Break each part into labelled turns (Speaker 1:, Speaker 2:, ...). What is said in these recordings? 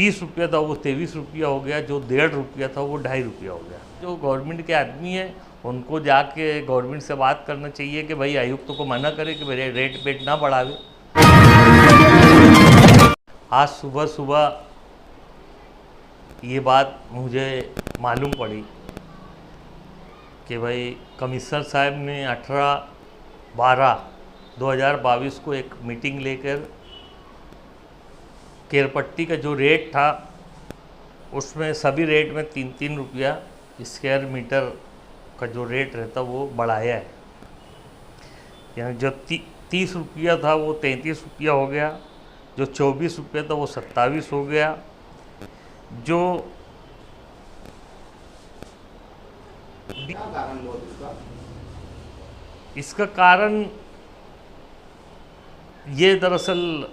Speaker 1: 20 रुपया था वो 23 रुपया हो गया, जो 1.5 रुपया था वो 2.5 रुपया हो गया। जो गवर्नमेंट के आदमी हैं उनको जाके गवर्नमेंट से बात करना चाहिए कि भाई आयुक्त को मना करे कि मेरे रेट वेट ना बढ़ावे। आज सुबह सुबह ये बात मुझे मालूम पड़ी कि भाई कमिश्नर साहब ने 18/12/2022 को एक मीटिंग लेकर केरपट्टी का जो रेट था उसमें सभी रेट में 3-3 रुपया स्क्वायर मीटर का जो रेट रहता वो बढ़ाया है। यानी जो 30 रुपया था वो 33 रुपया हो गया, जो 24 रुपया था वो 27 हो गया, जो
Speaker 2: क्या कारण
Speaker 1: इसका कारण ये दरअसल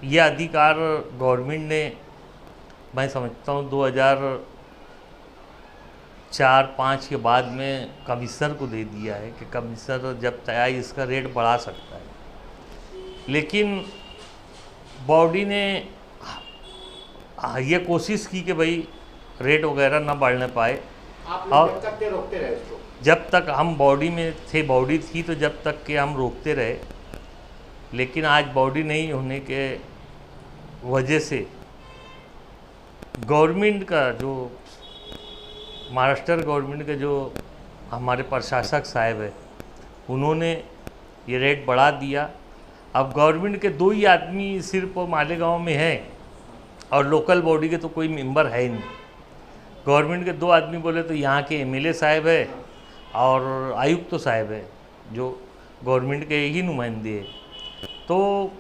Speaker 1: ये अधिकार गवर्नमेंट ने, मैं समझता हूँ 2004-05 के बाद में कमिश्नर को दे दिया है कि कमिश्नर जब चाहे इसका रेट बढ़ा सकता है। लेकिन बॉडी ने ये कोशिश की कि भाई रेट वगैरह ना बढ़ने पाए।
Speaker 2: और जब तक रोकते रहे इसको,
Speaker 1: जब तक हम बॉडी में थे, बॉडी थी तो जब तक के हम रोकते रहे। लेकिन आज बॉडी नहीं होने के वजह से गवर्नमेंट का जो महाराष्ट्र गवर्नमेंट के जो हमारे प्रशासक साहब है उन्होंने ये रेट बढ़ा दिया। अब गवर्नमेंट के 2 ही आदमी सिर्फ मालेगांव में हैं और लोकल बॉडी के तो कोई मेंबर है ही नहीं। गवर्नमेंट के 2 आदमी बोले तो यहाँ के एमएलए साहब है और आयुक्त साहब है जो गवर्नमेंट के ही नुमाइंदे हैं। तो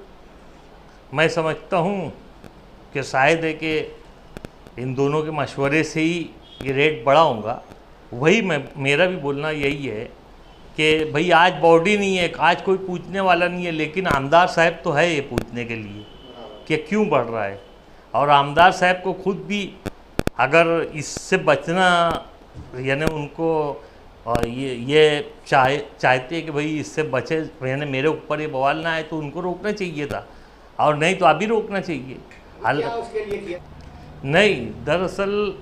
Speaker 1: मैं समझता हूँ कि शायद है कि इन दोनों के मशवरे से ही ये रेट बढ़ा होगा। वही मेरा भी बोलना यही है कि भाई आज बॉडी नहीं है, आज कोई पूछने वाला नहीं है, लेकिन आमदार साहब तो है ये पूछने के लिए कि क्यों बढ़ रहा है। और आमदार साहब को खुद भी अगर इससे बचना, यानी उनको ये चाहते हैं कि भाई इससे बचे, यानी मेरे ऊपर ये बवाल ना आए, तो उनको रोकना चाहिए था और नहीं तो अभी रोकना चाहिए।
Speaker 2: क्या उसके लिए किया?
Speaker 1: नहीं, दरअसल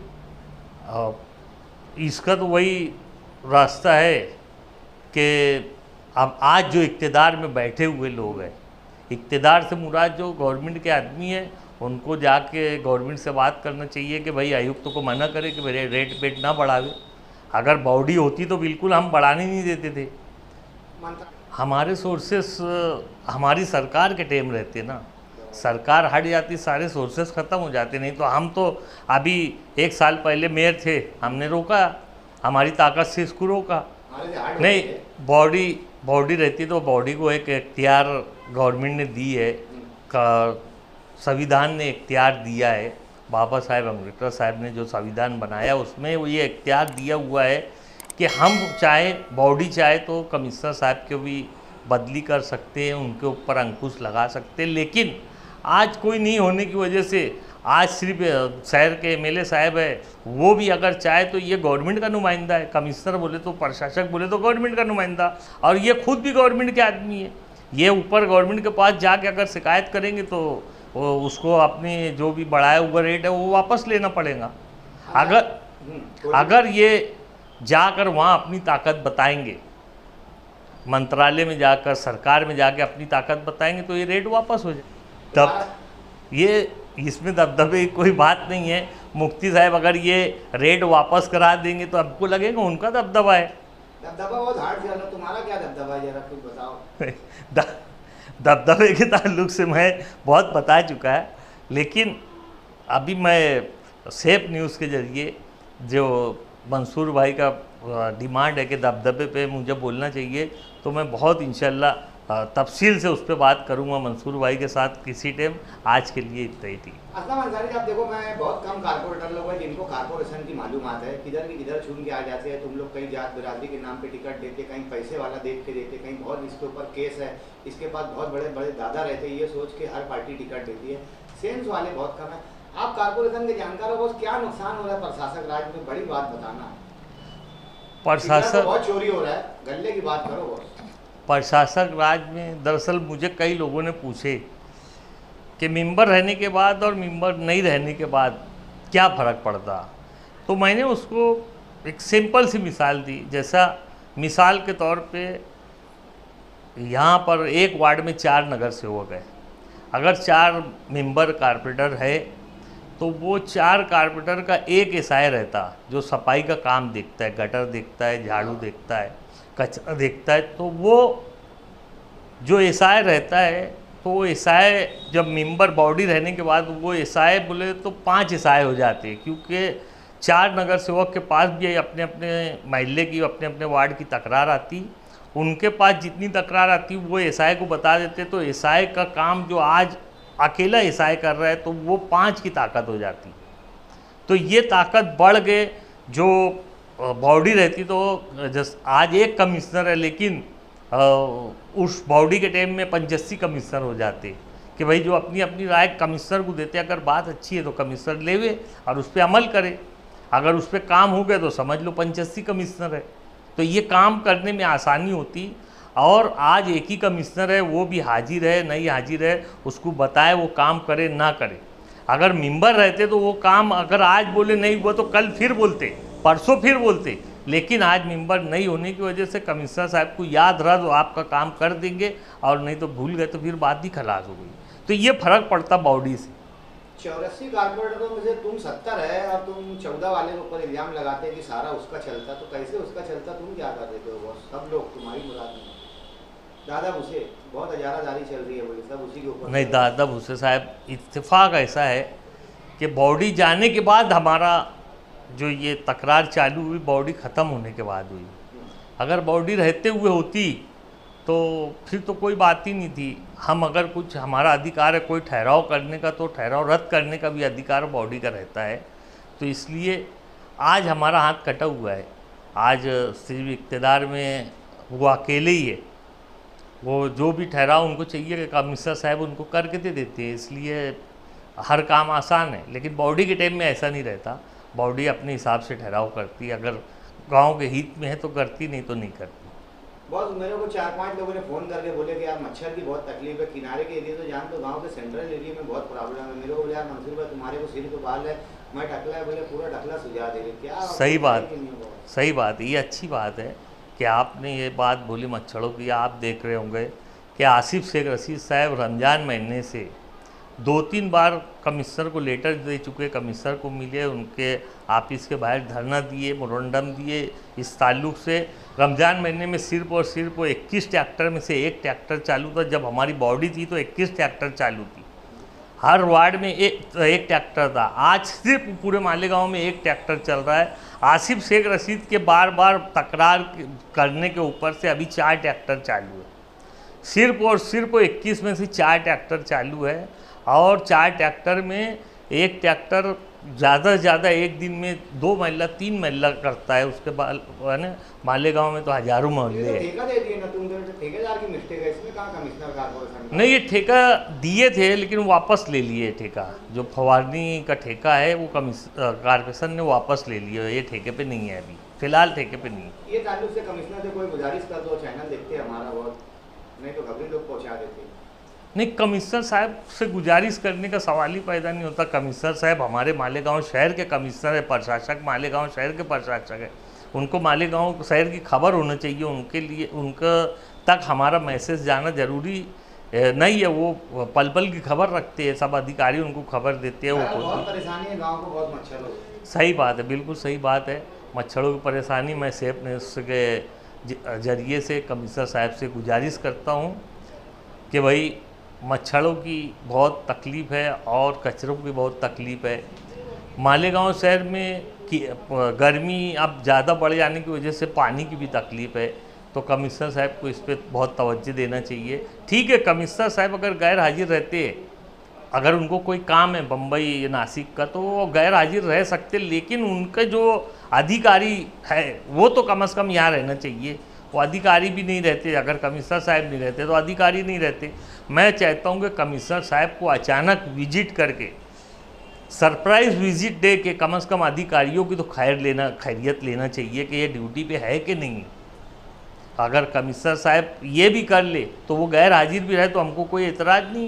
Speaker 1: इसका तो वही रास्ता है कि अब आज जो इक़्तिदार में बैठे हुए लोग हैं, इक़्तिदार से मुराद जो गवर्नमेंट के आदमी हैं, उनको जाके गवर्नमेंट से बात करना चाहिए कि भाई आयुक्त को मना करे कि मेरे रेट वेट ना बढ़ावे। अगर बॉडी होती तो बिल्कुल हम बढ़ाने नहीं देते थे। हमारे सोर्सेस हमारी सरकार के टाइम रहते ना, सरकार हट जाती सारे सोर्सेस ख़त्म हो जाते। नहीं तो हम तो अभी 1 साल पहले मेयर थे, हमने रोका, हमारी ताकत से इसको रोका। नहीं, बॉडी रहती तो बॉडी को एक इख्तियार गवर्नमेंट ने दी है, संविधान ने इख्तियार दिया है। बाबा साहेब अम्बेडकर साहब ने जो संविधान बनाया उसमें वो ये इख्तियार दिया हुआ है कि हम चाहे बॉडी चाहे तो कमिश्नर साहब को भी बदली कर सकते हैं, उनके ऊपर अंकुश लगा सकते हैं। लेकिन आज कोई नहीं होने की वजह से आज सिर्फ शहर के एमएलए साहब है, वो भी अगर चाहे तो ये गवर्नमेंट का नुमाइंदा है। कमिश्नर बोले तो, प्रशासक बोले तो गवर्नमेंट का नुमाइंदा, और ये खुद भी गवर्नमेंट के आदमी है। ये ऊपर गवर्नमेंट के पास जाके अगर शिकायत करेंगे तो वो उसको अपनी जो भी बढ़ाया हुआ रेट है वो वापस लेना पड़ेगा। अगर ये जाकर वहाँ अपनी ताकत बताएंगे, मंत्रालय में जाकर, सरकार में जाके अपनी ताकत बताएंगे तो ये रेट वापस हो जाए। तब ये इसमें दबदबे कोई बात नहीं है। मुफ्ती साहब अगर ये रेट वापस करा देंगे तो आपको लगेगा उनका दबदबा है।
Speaker 2: दबदबा बहुत हार्ड चल रहा, तुम्हारा क्या दबदबा है, जरा कुछ बताओ।
Speaker 1: दबदबे के ताल्लुक से मैं बहुत बता चुका है, लेकिन अभी मैं सेफ न्यूज़ के ज़रिए जो मंसूर भाई का डिमांड है कि दबदबे पे मुझे बोलना चाहिए, तो मैं बहुत इंशाल्लाह तफसील से उस पर बात करूंगा मंसूर भाई के साथ किसी टाइम। आज के लिए इतना ही थी।
Speaker 2: असलम अंसारी साहब, देखो मैं बहुत कम कारपोरेटर लोग हैं जिनको कारपोरेशन की मालूमात है, किधर की किधर छून के आ जाते हैं। तुम लोग कहीं जात बिरादरी के नाम पे टिकट देते, कहीं पैसे वाला देख के देते, कहीं बहुत इसके ऊपर केस है, इसके पास बहुत बड़े बड़े दादा रहते हैं, ये सोच के हर पार्टी टिकट देती है। सेंस वाले बहुत कम है। आप कारपोरेशन के जानकार हो, बस क्या नुकसान हो रहा है प्रशासक राज में, बड़ी बात बताना।
Speaker 1: प्रशासक
Speaker 2: बहुत चोरी हो रहा है, गले की बात करो बस।
Speaker 1: प्रशासक राज में दरअसल मुझे कई लोगों ने पूछे कि मेंबर रहने के बाद और मेंबर नहीं रहने के बाद क्या फ़र्क पड़ता। तो मैंने उसको एक सिंपल सी मिसाल दी। जैसा मिसाल के तौर पे यहाँ पर एक वार्ड में 4 नगर सेवक है। अगर 4 मेंबर कारपोरेटर है तो वो 4 कारपोरेटर का एक एसआई रहता जो सफाई का काम देखता है, गटर देखता है, झाड़ू देखता है, कचरा देखता है। तो वो जो एसआई रहता है तो वो एसआई जब मेंबर बॉडी रहने के बाद वो एसआई बोले तो 5 एसआई हो जाते हैं, क्योंकि 4 नगर सेवक के पास भी अपने अपने महल्ले की, अपने अपने वार्ड की तकरार आती। उनके पास जितनी तकरार आती वो एसआई को बता देते, तो एसआई का काम जो आज अकेला एसआई कर रहा है तो वो 5 की ताकत हो जाती। तो ये ताकत बढ़ गए। जो बॉडी रहती तो जस आज एक कमिश्नर है, लेकिन उस बॉडी के टाइम में 85 कमिश्नर हो जाते कि भाई जो अपनी अपनी राय कमिश्नर को देते। अगर बात अच्छी है तो कमिश्नर लेवे और उस पर अमल करे, अगर उस पर काम हो गया तो समझ लो 85 कमिश्नर है। तो ये काम करने में आसानी होती। और आज एक ही कमिश्नर है, वो भी हाजिर है नहीं हाजिर है, उसको बताए वो काम करे ना करे। अगर मेंबर रहते तो वो काम अगर आज बोले नहीं हुआ तो कल फिर बोलते, परसों फिर बोलते। लेकिन आज मेंबर नहीं होने की वजह से कमिश्नर साहब को याद रहा तो आपका काम कर देंगे, और नहीं तो भूल गए तो फिर बात ही खलास हो गई। तो ये फ़र्क पड़ता बॉडी से।
Speaker 2: 84 कारपोरेटरों में से तुम 70 है और तुम 14 वाले के ऊपर इल्जाम लगाते हैं कि सारा उसका चलता। तो कैसे उसका चलता, तुम क्या कर देते हो बॉस? सब लोग तुम्हारी मुराद में। दादा भूसे बहुत हजारा जारी चल रही है, बोले सब उसी के ऊपर।
Speaker 1: नहीं, दादा भूसे साहब इत्तेफाक ऐसा है कि बॉडी जाने के बाद हमारा जो ये तकरार चालू हुई बॉडी ख़त्म होने के बाद हुई। अगर बॉडी रहते हुए होती तो फिर तो कोई बात ही नहीं थी। हम अगर कुछ हमारा अधिकार है कोई ठहराव करने का, तो ठहराव रद्द करने का भी अधिकार बॉडी का रहता है। तो इसलिए आज हमारा हाथ कटा हुआ है। आज सिर्फ इक़्तिदार में वो अकेले ही है। वो जो भी ठहराव उनको चाहिए कि कमिश्नर साहब उनको करके दे देते हैं, इसलिए हर काम आसान है। लेकिन बॉडी के टाइम में ऐसा नहीं रहता। बॉडी अपने हिसाब से ठहराव करती है, अगर गांव के हित में है तो करती, नहीं तो नहीं करती।
Speaker 2: बॉस मेरे को 4-5 लोगों ने फ़ोन करके बोले कि यार मच्छर की बहुत तकलीफ है, किनारे के एरिया तो जान तो गांव के सेंट्रल एरिया में बहुत प्रॉब्लम है। मेरे को बोले यार मंसूर भाई तुम्हारे को सिर तो बाल है, मैं टकला है, बोले पूरा टकला सुझा दे रहे। क्या
Speaker 1: सही बात, सही बात। ये अच्छी बात है कि आपने ये बात बोली मच्छरों की। आप देख रहे होंगे कि आसिफ शेख रशीद साहब रमज़ान महीने से 2-3 बार कमिश्नर को लेटर दे चुके, कमिश्नर को मिले, उनके ऑफिस के बाहर धरना दिए, मोरंडम दिए। इस ताल्लुक़ से रमज़ान महीने में सिर्फ और सिर्फ 21 ट्रैक्टर में से 1 ट्रैक्टर चालू था। जब हमारी बॉडी थी तो 21 ट्रैक्टर चालू थी। हर वार्ड में एक ट्रैक्टर था। आज सिर्फ पूरे मालेगांव में 1 ट्रैक्टर चल रहा है। आसिफ शेख रशीद के बार बार तकरार करने के ऊपर से अभी 4 ट्रैक्टर चालू है। सिर्फ और सिर्फ 21 में से 4 ट्रैक्टर चालू है। और 4 ट्रैक्टर में 1 ट्रैक्टर ज़्यादा से ज़्यादा एक दिन में 2 महिला 3 महिला करता है। उसके बाद है ना, मालेगांव में तो हज़ारों मोहल्ले हैं।
Speaker 2: ठेका दे दिए ना तुम, ठेकेदार की मिस्टेक है इसमें। कहाँ कमिश्नर कारपोरेशन?
Speaker 1: नहीं, ये ठेका दिए थे लेकिन वापस ले लिए ठेका। जो फवारनी का ठेका है वो कारपोरेशन ने वापस ले लिया। ये ठेके पे नहीं है, अभी फ़िलहाल ठेके पे नहीं है।
Speaker 2: ये ताल्लुक से कमिश्नर से कोई गुजारिश कर दो, चैनल देखते हैं हमारा बहुत, नहीं तो खबरें लोग पहुँचा देते।
Speaker 1: नहीं, कमिश्नर साहब से गुजारिश करने का सवाल ही पैदा नहीं होता। कमिश्नर साहब हमारे मालेगांव शहर के कमिश्नर है, प्रशासक मालेगांव शहर के प्रशासक है। उनको मालेगांव शहर की खबर होना चाहिए। उनके लिए उनका तक हमारा मैसेज जाना ज़रूरी नहीं है। वो पल पल की खबर रखते हैं, सब अधिकारी उनको खबर देते हैं। वो
Speaker 2: बहुत परेशानी है गाँव को, बहुत मच्छर हो।
Speaker 1: सही बात है, बिल्कुल सही बात है। मच्छरों की परेशानी मैं सेफ न्यूज़ के जरिए से कमिश्नर साहब से गुजारिश करता हूँ कि भाई मच्छरों की बहुत तकलीफ़ है और कचरों की बहुत तकलीफ़ है। मालेगांव शहर में कि गर्मी अब ज़्यादा बढ़ जाने की वजह से पानी की भी तकलीफ़ है। तो कमिश्नर साहब को इस पर बहुत तवज्जो देना चाहिए। ठीक है, कमिश्नर साहब अगर गैर हाजिर रहते, अगर उनको कोई काम है बम्बई या नासिक का, तो वो गैर हाजिर रह सकते। लेकिन उनके जो अधिकारी है वो तो कम से कम यहाँ रहना चाहिए। वो अधिकारी भी नहीं रहते। अगर कमिश्नर साहब नहीं रहते तो अधिकारी नहीं रहते। मैं चाहता हूँ कि कमिश्नर साहब को अचानक विजिट करके, सरप्राइज़ विजिट दे के कम से कम अधिकारियों की तो खैरियत लेना चाहिए कि ये ड्यूटी पे है कि नहीं। अगर कमिश्नर साहब ये भी कर ले तो वो गैर हाजिर भी रहे तो हमको कोई एतराज़ नहीं।